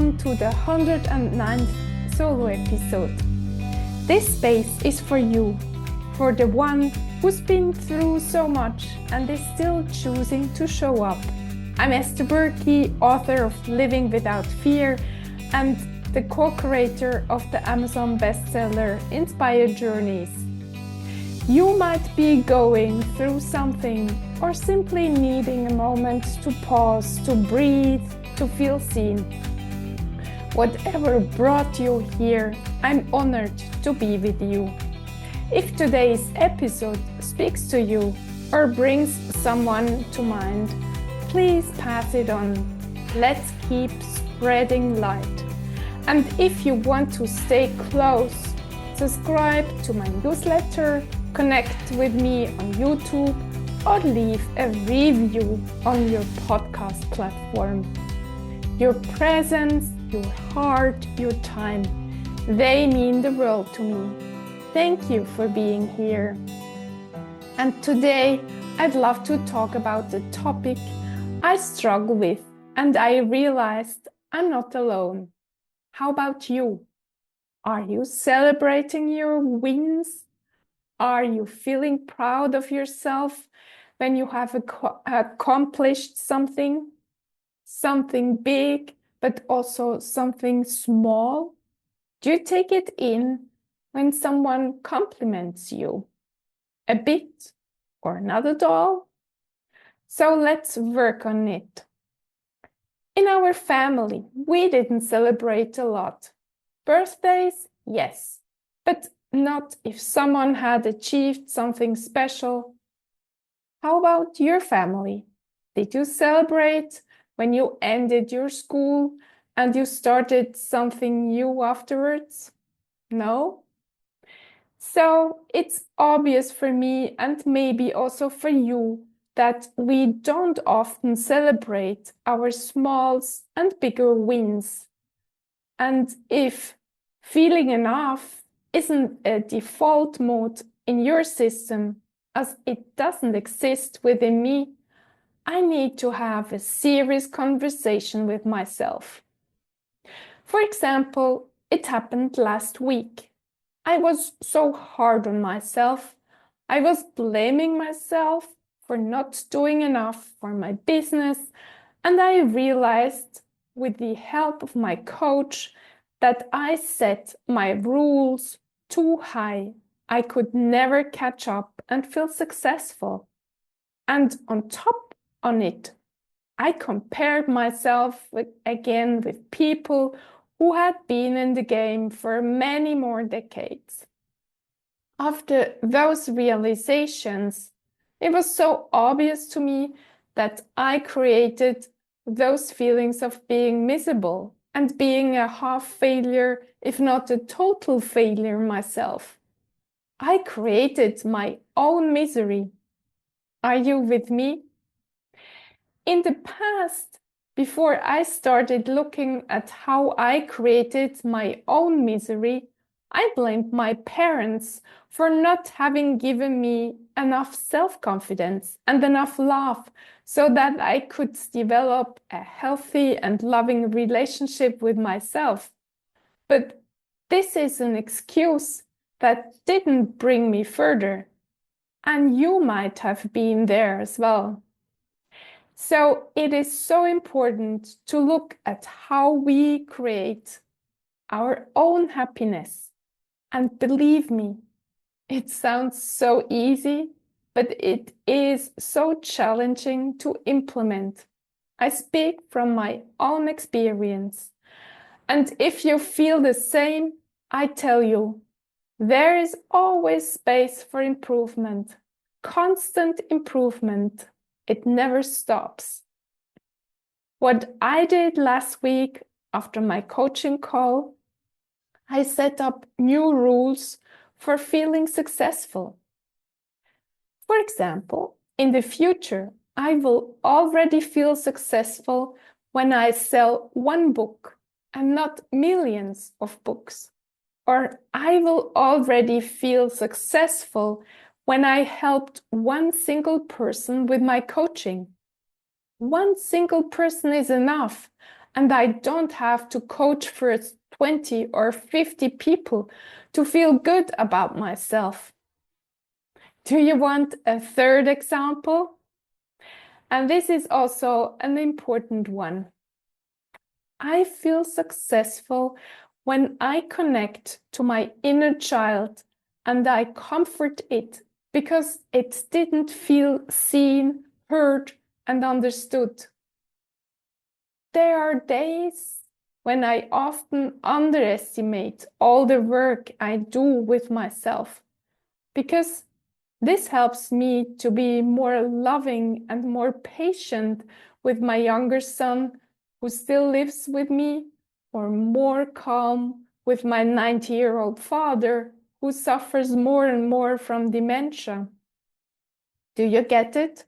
welcome to the 109th solo episode. This space is for you, for the one who's been through so much and is still choosing to show up. I'm Esther Buerki, author of Living Without Fear and the co-creator of the Amazon bestseller Inspired Journeys. You might be going through something or simply needing a moment to pause, to breathe, to feel seen. Whatever brought you here, I'm honored to be with you. If today's episode speaks to you or brings someone to mind, please pass it on. Let's keep spreading light. And if you want to stay close, subscribe to my newsletter, connect with me on YouTube, or leave a review on your podcast platform. Your presence, your heart, your time, they mean the world to me. Thank you for being here. And today, I'd love to talk about the topic I struggle with, and I realized I'm not alone. How about you? Are you celebrating your wins? Are you feeling proud of yourself when you have accomplished something big, but also something small? Do you take it in when someone compliments you? A bit or not at all? So let's work on it. In our family, we didn't celebrate a lot. Birthdays, yes, but not if someone had achieved something special. How about your family? Did you celebrate when you ended your school and you started something new afterwards? No? So it's obvious for me and maybe also for you that we don't often celebrate our small and bigger wins. And if feeling enough isn't a default mode in your system, as it doesn't exist within me, I need to have a serious conversation with myself. For example, it happened last week. I was so hard on myself. I was blaming myself for not doing enough for my business, and I realized, with the help of my coach, that I set my rules too high. I could never catch up and feel successful. And on top on it, I compared myself again with people who had been in the game for many more decades. After those realizations, it was so obvious to me that I created those feelings of being miserable and being a half failure, if not a total failure myself. I created my own misery. Are you with me? In the past, before I started looking at how I created my own misery, I blamed my parents for not having given me enough self-confidence and enough love so that I could develop a healthy and loving relationship with myself. But this is an excuse that didn't bring me further. And you might have been there as well. So it is so important to look at how we create our own happiness. And believe me, it sounds so easy, but it is so challenging to implement. I speak from my own experience. And if you feel the same, I tell you, there is always space for improvement, constant improvement. It never stops. What I did last week after my coaching call, I set up new rules for feeling successful. For example, in the future, I will already feel successful when I sell one book and not millions of books. Or I will already feel successful when I helped one single person with my coaching. One single person is enough, And I don't have to coach first 20 or 50 people to feel good about myself. Do you want a third example? And this is also an important one. I feel successful when I connect to my inner child and I comfort it because it didn't feel seen, heard, and understood. There are days when I often underestimate all the work I do with myself because this helps me to be more loving and more patient with my younger son who still lives with me, or more calm with my 90-year-old father who suffers more and more from dementia. Do you get it?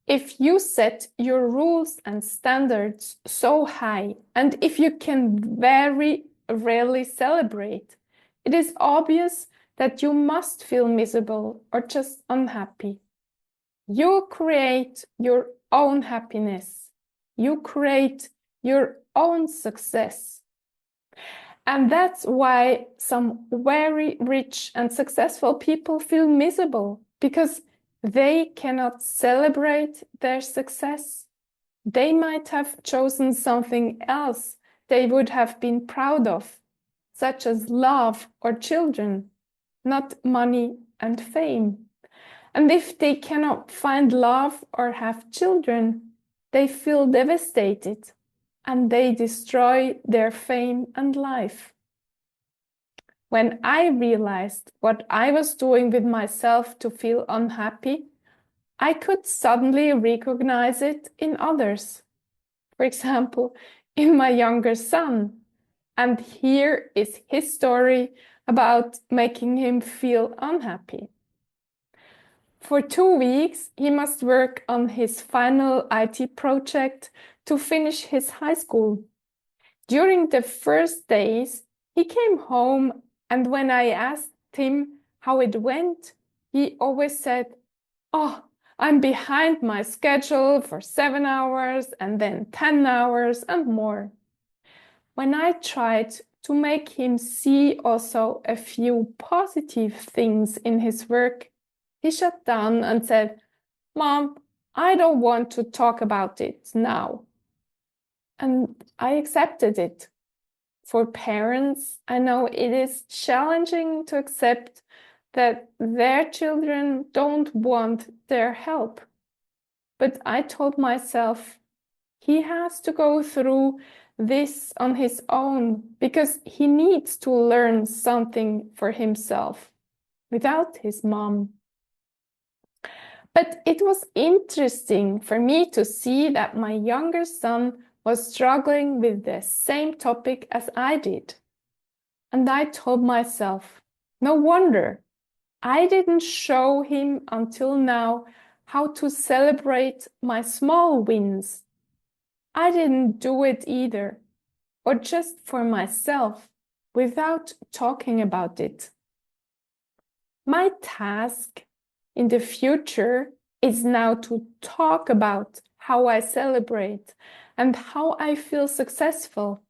If you set your rules and standards so high, and if you can very rarely celebrate, it is obvious that you must feel miserable or just unhappy. You create your own happiness. You create your own success. And that's why some very rich and successful people feel miserable, because they cannot celebrate their success. They might have chosen something else they would have been proud of, such as love or children, not money and fame. And if they cannot find love or have children, they feel devastated and they destroy their fame and life. When I realized what I was doing with myself to feel unhappy, I could suddenly recognize it in others. For example, in my younger son. And here is his story about making him feel unhappy. For 2 weeks, he must work on his final IT project to finish his high school. During the first days, he came home, and when I asked him how it went, he always said, "Oh, I'm behind my schedule for 7 hours and then 10 hours and more." When I tried to make him see also a few positive things in his work, he shut down and said, "Mom, I don't want to talk about it now." And I accepted it. For parents, I know it is challenging to accept that their children don't want their help. But I told myself he has to go through this on his own because he needs to learn something for himself without his mom. But it was interesting for me to see that my younger son was struggling with the same topic as I did. And I told myself, no wonder I didn't show him until now how to celebrate my small wins. I didn't do it either, or just for myself, without talking about it. My task in the future is now to talk about how I celebrate and how I feel successful.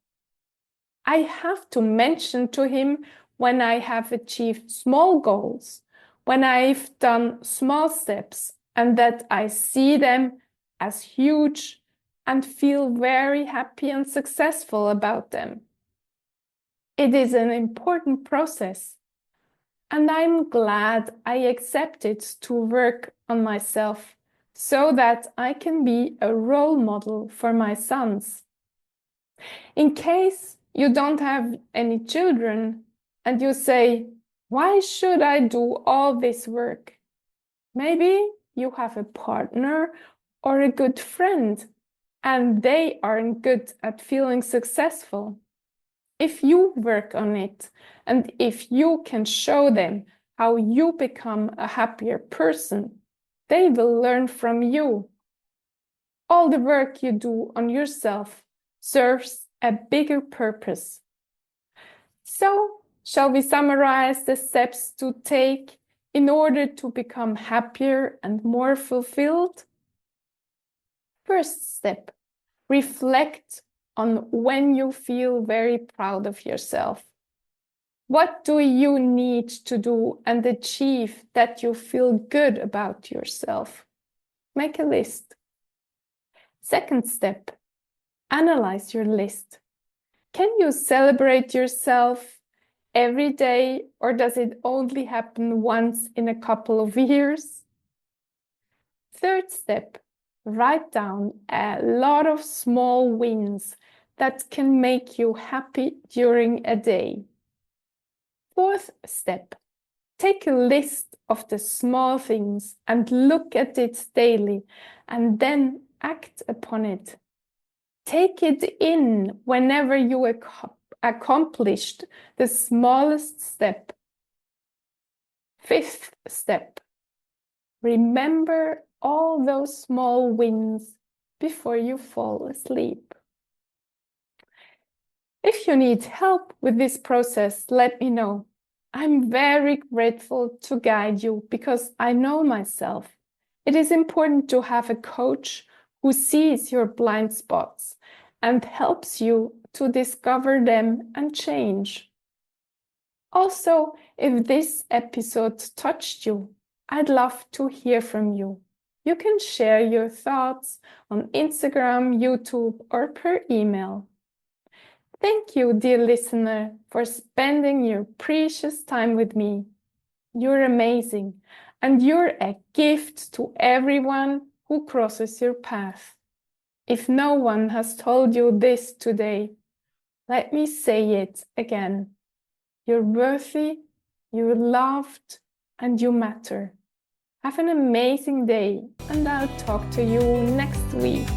I have to mention to him when I have achieved small goals, when I've done small steps, and that I see them as huge and feel very happy and successful about them. It is an important process. And I'm glad I accepted to work on myself so that I can be a role model for my sons. In case you don't have any children and you say, "Why should I do all this work?" Maybe you have a partner or a good friend and they aren't good at feeling successful. If you work on it and if you can show them how you become a happier person, they will learn from you. All the work you do on yourself serves a bigger purpose. So, shall we summarize the steps to take in order to become happier and more fulfilled? First step, Reflect on when you feel very proud of yourself. What do you need to do and achieve that you feel good about yourself? Make a list. Second step, analyze your list. Can you celebrate yourself every day, or does it only happen once in a couple of years? Third step, write down a lot of small wins that can make you happy during a day. Fourth step, take a list of the small things and look at it daily, and then act upon it. Take it in whenever you accomplished the smallest step. Fifth step, remember all those small wins before you fall asleep. If you need help with this process, let me know. I'm very grateful to guide you because I know myself. It is important to have a coach who sees your blind spots and helps you to discover them and change. Also, if this episode touched you, I'd love to hear from you. You can share your thoughts on Instagram, YouTube, or per email. Thank you, dear listener, for spending your precious time with me. You're amazing, and you're a gift to everyone who crosses your path. If no one has told you this today, let me say it again. You're worthy, you're loved, and you matter. Have an amazing day, and I'll talk to you next week.